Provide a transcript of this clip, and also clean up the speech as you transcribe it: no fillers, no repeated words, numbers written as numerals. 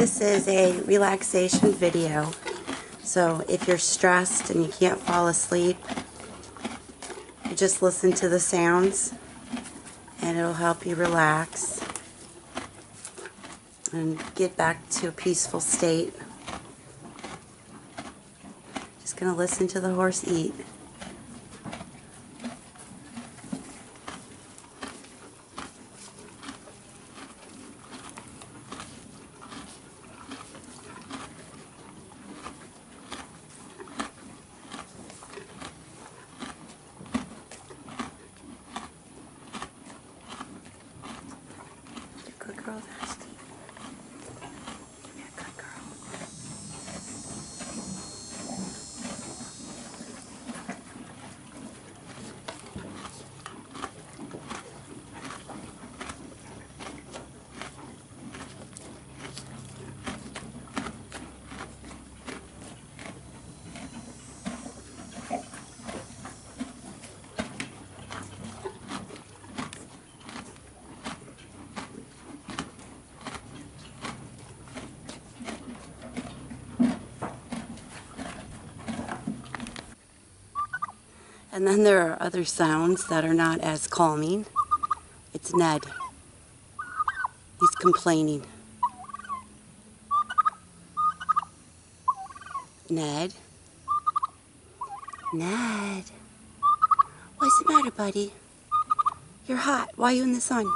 This is a relaxation video. So if you're stressed and you can't fall asleep, you just listen to the sounds and it'll help you relax and get back to a peaceful state. Just going to listen to the horse eat. Good girl, Vashti. You're a good girl. And then there are other sounds that are not as calming. It's Ned. He's complaining. Ned? Ned? What's the matter, buddy? You're hot. Why are you in the sun?